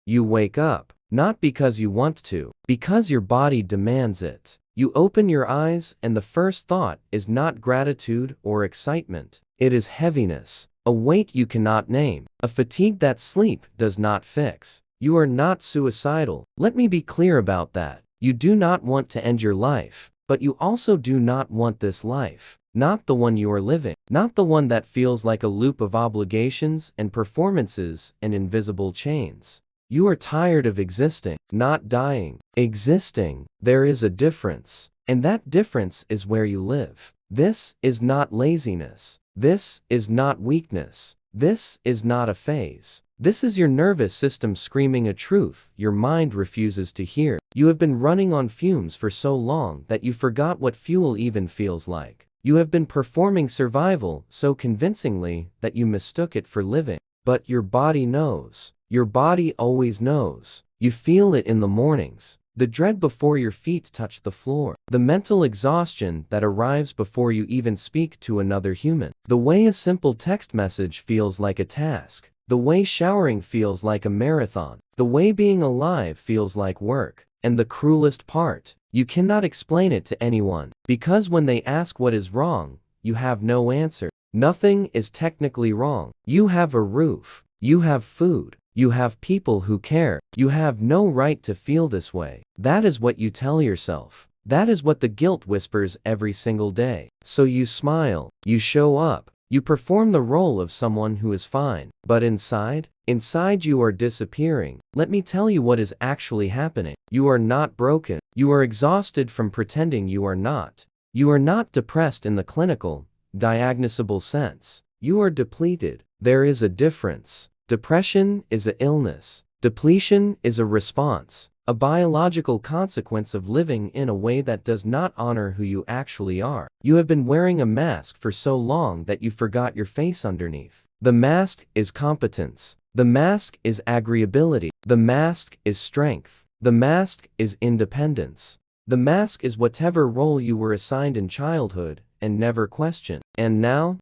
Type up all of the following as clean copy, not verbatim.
You wake up, not because you want to, because your body demands it. You open your eyes and the first thought is not gratitude or excitement. It is heaviness, a weight you cannot name, a fatigue that sleep does not fix. You are not suicidal. Let me be clear about that. You do not want to end your life, but you also do not want this life. Not the one you are living, not the one that feels like a loop of obligations and performances and invisible chains. You are tired of existing, not dying. Existing. There is a difference, and that difference is where you live. This is not laziness. This is not weakness. This is not a phase. This is your nervous system screaming a truth your mind refuses to hear. You have been running on fumes for so long that you forgot what fuel even feels like. You have been performing survival so convincingly that you mistook it for living. But your body knows. Your body always knows. You feel it in the mornings. The dread before your feet touch the floor. The mental exhaustion that arrives before you even speak to another human. The way a simple text message feels like a task. The way showering feels like a marathon. The way being alive feels like work. And the cruelest part, you cannot explain it to anyone, because when they ask what is wrong, you have no answer. Nothing is technically wrong. You have a roof. You have food. You have people who care. You have no right to feel this way. That is what you tell yourself. That is what the guilt whispers every single day. So you smile. You show up. You perform the role of someone who is fine. But inside you are disappearing. Let me tell you what is actually happening. You are not broken. You are exhausted from pretending you are not. You are not depressed in the clinical, diagnosable sense. You are depleted. There is a difference. Depression is an illness. Depletion is a response, a biological consequence of living in a way that does not honor who you actually are. You have been wearing a mask for so long that you forgot your face underneath. The mask is competence. The mask is agreeability. The mask is strength. The mask is independence. The mask is whatever role you were assigned in childhood and never questioned. And now,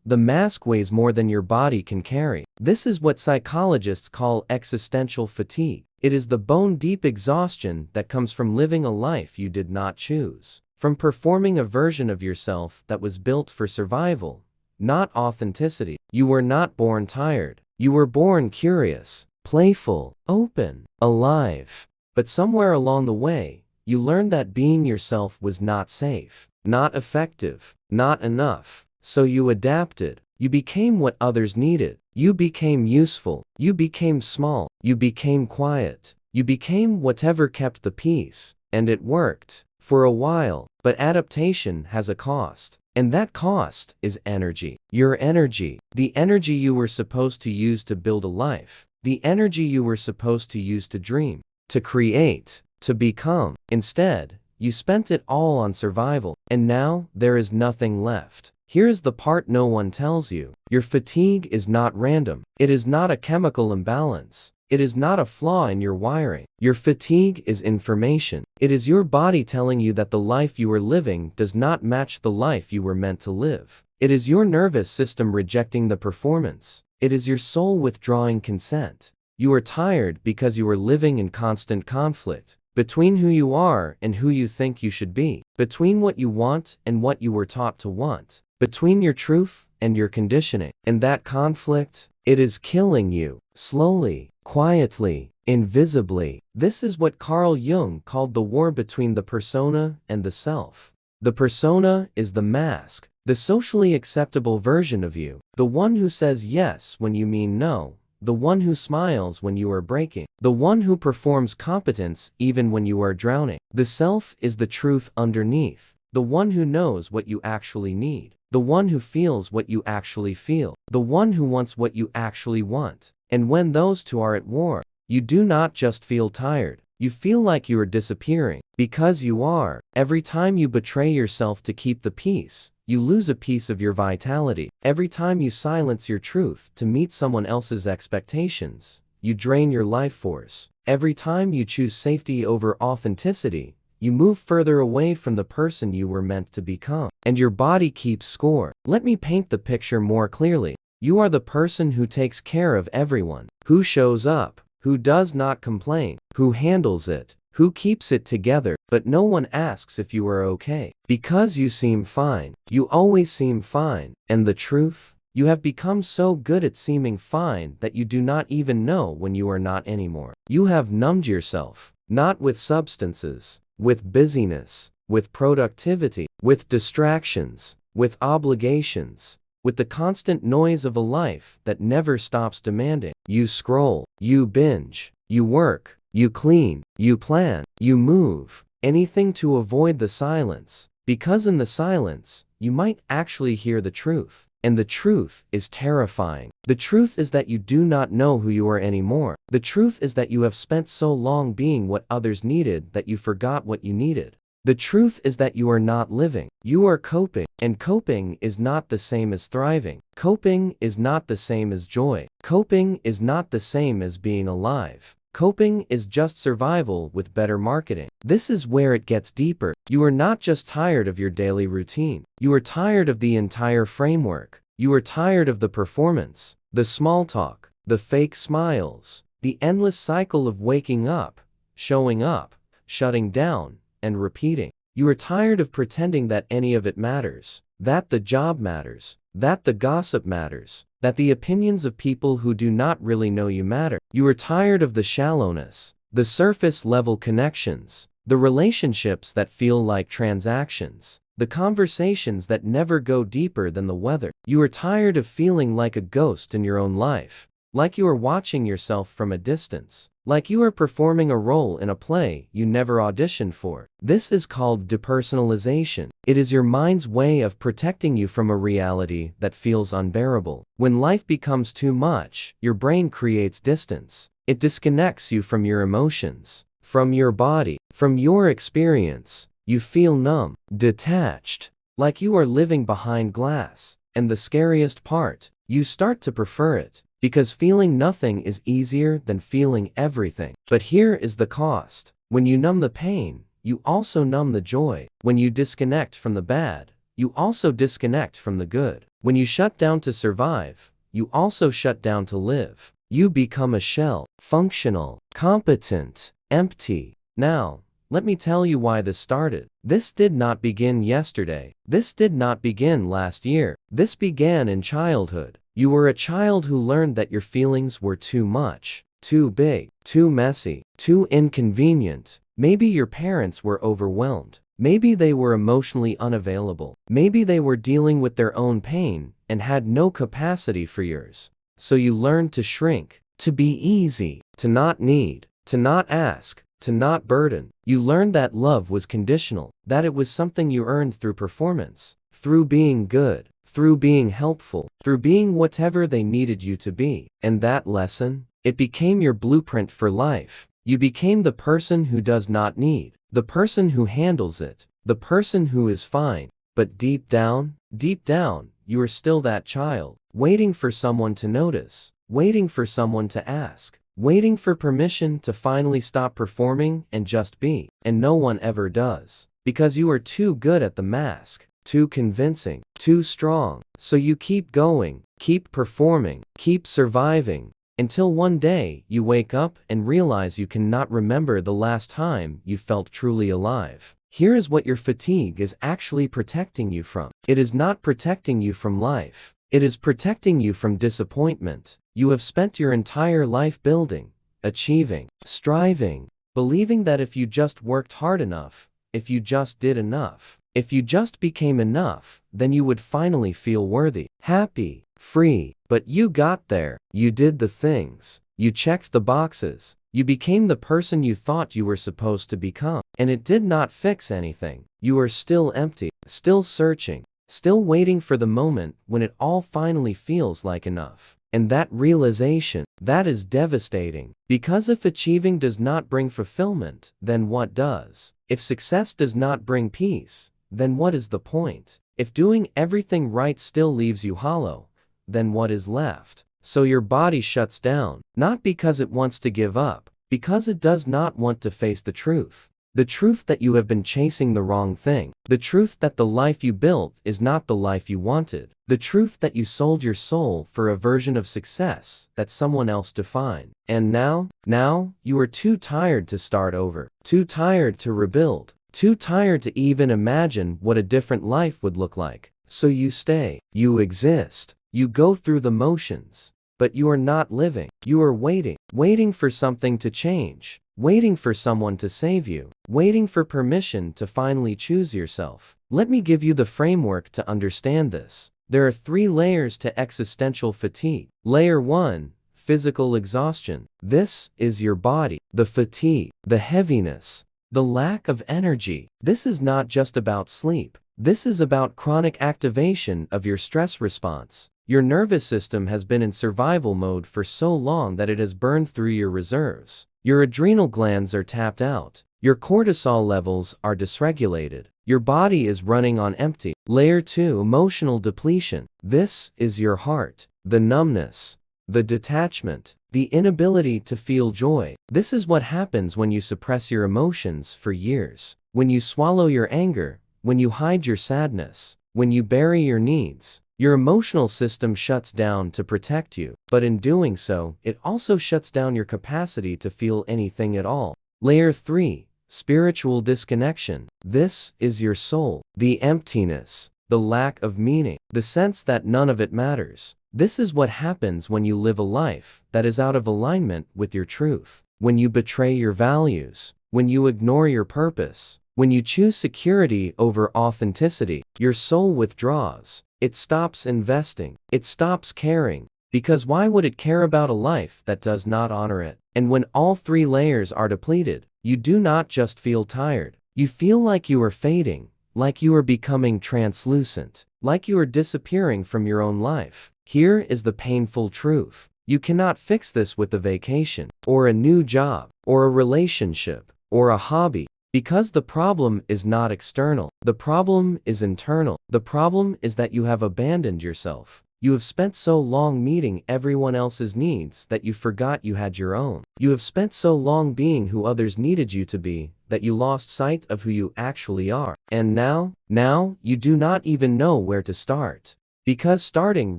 the mask weighs more than your body can carry. This is what psychologists call existential fatigue. It is the bone-deep exhaustion that comes from living a life you did not choose, from performing a version of yourself that was built for survival, not authenticity. You were not born tired. You were born curious, playful, open, alive. But somewhere along the way, you learned that being yourself was not safe, not effective, not enough. So you adapted. You became what others needed. You became useful. You became small. You became quiet. You became whatever kept the peace. And it worked. For a while. But adaptation has a cost. And that cost is energy. Your energy. The energy you were supposed to use to build a life. The energy you were supposed to use to dream, to create, to become. Instead, you spent it all on survival. And now, there is nothing left. Here's the part no one tells you. Your fatigue is not random. It is not a chemical imbalance. It is not a flaw in your wiring. Your fatigue is information. It is your body telling you that the life you are living does not match the life you were meant to live. It is your nervous system rejecting the performance. It is your soul withdrawing consent. You are tired because you are living in constant conflict. Between who you are and who you think you should be. Between what you want and what you were taught to want. Between your truth and your conditioning. And that conflict, it is killing you. Slowly, quietly, invisibly. This is what Carl Jung called the war between the persona and the self. The persona is the mask, the socially acceptable version of you. The one who says yes when you mean no. The one who smiles when you are breaking. The one who performs competence even when you are drowning. The self is the truth underneath. The one who knows what you actually need. The one who feels what you actually feel. The one who wants what you actually want. And when those two are at war, you do not just feel tired. You feel like you are disappearing. Because you are. Every time you betray yourself to keep the peace, you lose a piece of your vitality. Every time you silence your truth to meet someone else's expectations, you drain your life force. Every time you choose safety over authenticity, you move further away from the person you were meant to become. And your body keeps score. Let me paint the picture more clearly. You are the person who takes care of everyone, who shows up, who does not complain, who handles it, who keeps it together, but no one asks if you are okay. Because you seem fine, you always seem fine, and the truth? You have become so good at seeming fine that you do not even know when you are not anymore. You have numbed yourself, not with substances, with busyness, with productivity, with distractions, with obligations, with the constant noise of a life that never stops demanding. You scroll, you binge, you work, you clean, you plan, you move, anything to avoid the silence, because in the silence, you might actually hear the truth. And the truth is terrifying. The truth is that you do not know who you are anymore. The truth is that you have spent so long being what others needed that you forgot what you needed. The truth is that you are not living. You are coping. And coping is not the same as thriving. Coping is not the same as joy. Coping is not the same as being alive. Coping is just survival with better marketing. This is where it gets deeper. You are not just tired of your daily routine. You are tired of the entire framework. You are tired of the performance, the small talk, the fake smiles, the endless cycle of waking up, showing up, shutting down, and repeating. You are tired of pretending that any of it matters, that the job matters, that the gossip matters, that the opinions of people who do not really know you matter. You are tired of the shallowness, the surface-level connections, the relationships that feel like transactions, the conversations that never go deeper than the weather. You are tired of feeling like a ghost in your own life, like you are watching yourself from a distance, like you are performing a role in a play you never auditioned for. This is called depersonalization. It is your mind's way of protecting you from a reality that feels unbearable. When life becomes too much, your brain creates distance. It disconnects you from your emotions, from your body, from your experience. You feel numb, detached, like you are living behind glass. And the scariest part, you start to prefer it. Because feeling nothing is easier than feeling everything. But here is the cost. When you numb the pain, you also numb the joy. When you disconnect from the bad, you also disconnect from the good. When you shut down to survive, you also shut down to live. You become a shell, functional, competent, empty. Now, let me tell you why this started. This did not begin yesterday. This did not begin last year. This began in childhood. You were a child who learned that your feelings were too much, too big, too messy, too inconvenient. Maybe your parents were overwhelmed. Maybe they were emotionally unavailable. Maybe they were dealing with their own pain and had no capacity for yours. So you learned to shrink, to be easy, to not need, to not ask, to not burden. You learned that love was conditional, that it was something you earned through performance, through being good, through being helpful, through being whatever they needed you to be. And that lesson, it became your blueprint for life. You became the person who does not need, the person who handles it, the person who is fine. But deep down, you are still that child, waiting for someone to notice, waiting for someone to ask, waiting for permission to finally stop performing and just be. And no one ever does. Because you are too good at the mask. Too convincing, too strong. So you keep going, keep performing, keep surviving, until one day you wake up and realize you cannot remember the last time you felt truly alive. Here is what your fatigue is actually protecting you from. It is not protecting you from life. It is protecting you from disappointment. You have spent your entire life building, achieving, striving, believing that if you just worked hard enough, if you just did enough, if you just became enough, then you would finally feel worthy, happy, free. But you got there. You did the things. You checked the boxes. You became the person you thought you were supposed to become. And it did not fix anything. You are still empty, still searching, still waiting for the moment when it all finally feels like enough. And that realization, that is devastating. Because if achieving does not bring fulfillment, then what does? If success does not bring peace, then what is the point? If doing everything right still leaves you hollow, then what is left? So your body shuts down, not because it wants to give up, because it does not want to face the truth. The truth that you have been chasing the wrong thing. The truth that the life you built is not the life you wanted. The truth that you sold your soul for a version of success that someone else defined. And now, you are too tired to start over. Too tired to rebuild. Too tired to even imagine what a different life would look like. So you stay. You exist. You go through the motions. But you are not living. You are waiting. Waiting for something to change. Waiting for someone to save you. Waiting for permission to finally choose yourself. Let me give you the framework to understand this. There are 3 layers to existential fatigue. Layer 1, physical exhaustion. This is your body. The fatigue, the heaviness, the lack of energy. This is not just about sleep. This is about chronic activation of your stress response. Your nervous system has been in survival mode for so long that it has burned through your reserves. Your adrenal glands are tapped out. Your cortisol levels are dysregulated. Your body is running on empty. Layer 2, emotional depletion. This is your heart. The numbness, the detachment, the inability to feel joy. This is what happens when you suppress your emotions for years. When you swallow your anger, when you hide your sadness, when you bury your needs. Your emotional system shuts down to protect you, but in doing so, it also shuts down your capacity to feel anything at all. Layer 3, spiritual disconnection. This is your soul. The emptiness, the lack of meaning, the sense that none of it matters. This is what happens when you live a life that is out of alignment with your truth. When you betray your values, when you ignore your purpose, when you choose security over authenticity, your soul withdraws. It stops investing. It stops caring. Because why would it care about a life that does not honor it? And when all 3 layers are depleted, you do not just feel tired. You feel like you are fading, like you are becoming translucent, like you are disappearing from your own life. Here is the painful truth. You cannot fix this with a vacation, or a new job, or a relationship, or a hobby. Because the problem is not external. The problem is internal. The problem is that you have abandoned yourself. You have spent so long meeting everyone else's needs that you forgot you had your own. You have spent so long being who others needed you to be that you lost sight of who you actually are. And now you do not even know where to start. Because starting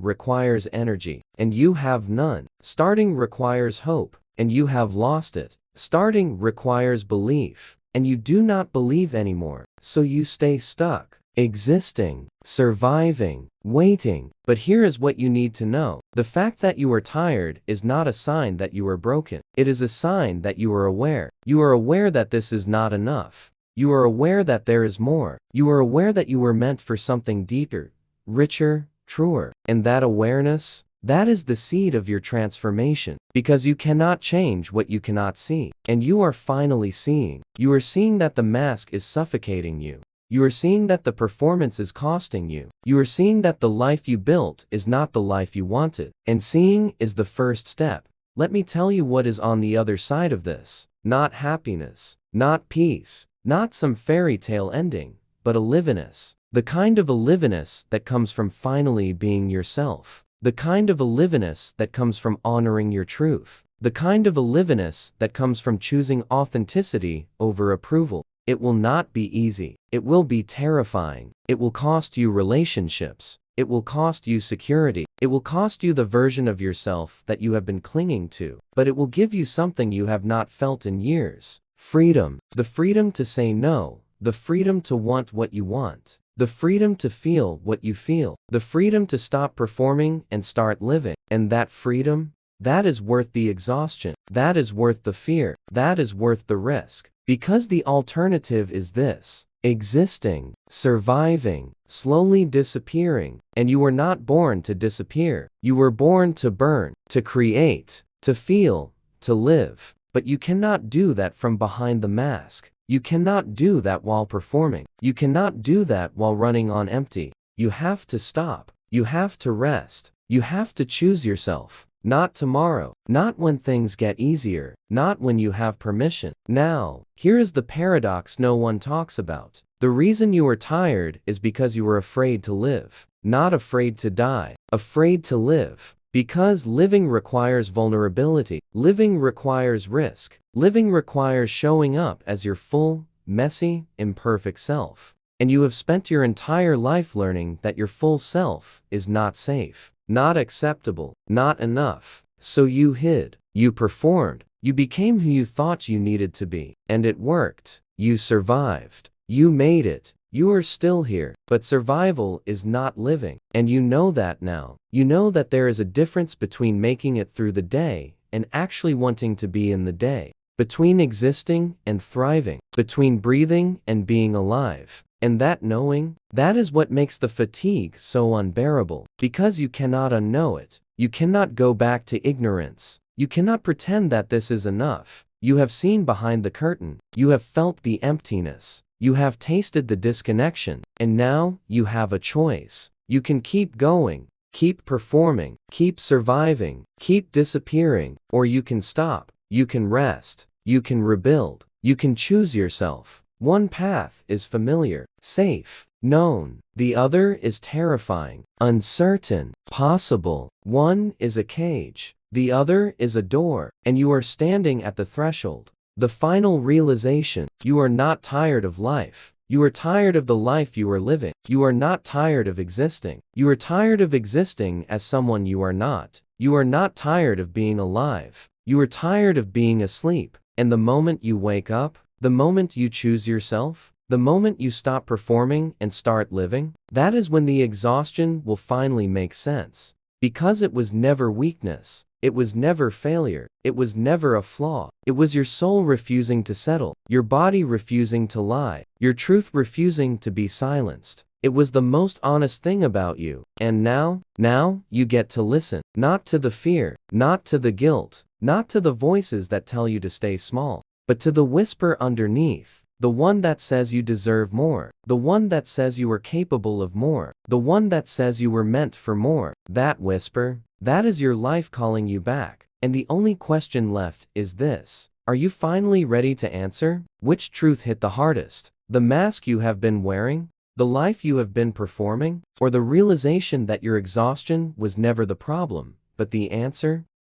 requires energy, and you have none. Starting requires hope, and you have lost it. Starting requires belief, and you do not believe anymore. So you stay stuck, existing, surviving, waiting. But here is what you need to know. The fact that you are tired is not a sign that you are broken. It is a sign that you are aware. You are aware that this is not enough. You are aware that there is more. You are aware that you were meant for something deeper, richer, truer. And that awareness, that is the seed of your transformation. Because you cannot change what you cannot see. And you are finally seeing. You are seeing that the mask is suffocating you. You are seeing that the performance is costing you. You are seeing that the life you built is not the life you wanted. And seeing is the first step. Let me tell you what is on the other side of this. Not happiness, not peace, not some fairy tale ending, but aliveness. The kind of aliveness that comes from finally being yourself. The kind of aliveness that comes from honoring your truth. The kind of aliveness that comes from choosing authenticity over approval. It will not be easy. It will be terrifying. It will cost you relationships. It will cost you security. It will cost you the version of yourself that you have been clinging to. But it will give you something you have not felt in years. Freedom. The freedom to say no. The freedom to want what you want. The freedom to feel what you feel. The freedom to stop performing and start living. And that freedom, that is worth the exhaustion. That is worth the fear. That is worth the risk. Because the alternative is this: existing, surviving, slowly disappearing. And you were not born to disappear. You were born to burn, to create, to feel, to live. But you cannot do that from behind the mask. You cannot do that while performing. You cannot do that while running on empty. You have to stop. You have to rest. You have to choose yourself. Not tomorrow. Not when things get easier. Not when you have permission. Now. Here is the paradox no one talks about. The reason you are tired is because you are afraid to live. Not afraid to die. Afraid to live. Because living requires vulnerability. Living requires risk. Living requires showing up as your full, messy, imperfect self. And you have spent your entire life learning that your full self is not safe, not acceptable, not enough. So you hid, you performed, you became who you thought you needed to be. And it worked. You survived. You made it. You are still here. But survival is not living. And you know that now. You know that there is a difference between making it through the day and actually wanting to be in the day. Between existing and thriving. Between breathing and being alive. And that knowing, that is what makes the fatigue so unbearable. Because you cannot unknow it. You cannot go back to ignorance. You cannot pretend that this is enough. You have seen behind the curtain. You have felt the emptiness. You have tasted the disconnection. And now, you have a choice. You can keep going, keep performing, keep surviving, keep disappearing, or you can stop. You can rest. You can rebuild. You can choose yourself. One path is familiar, safe, known. The other is terrifying, uncertain, possible. One is a cage. The other is a door. And you are standing at the threshold. The final realization. You are not tired of life. You are tired of the life you are living. You are not tired of existing. You are tired of existing as someone you are not. You are not tired of being alive. You are tired of being asleep. And the moment you wake up, the moment you choose yourself, the moment you stop performing and start living, that is when the exhaustion will finally make sense. Because it was never weakness. It was never failure. It was never a flaw. It was your soul refusing to settle, your body refusing to lie, your truth refusing to be silenced. It was the most honest thing about you. And now you get to listen, not to the fear, not to the guilt, not to the voices that tell you to stay small, but to the whisper underneath, the one that says you deserve more, the one that says you are capable of more, the one that says you were meant for more. That whisper, that is your life calling you back. And the only question left is this. Are you finally ready to answer? Which truth hit the hardest? The mask you have been wearing? The life you have been performing? Or the realization that your exhaustion was never the problem, but the answer?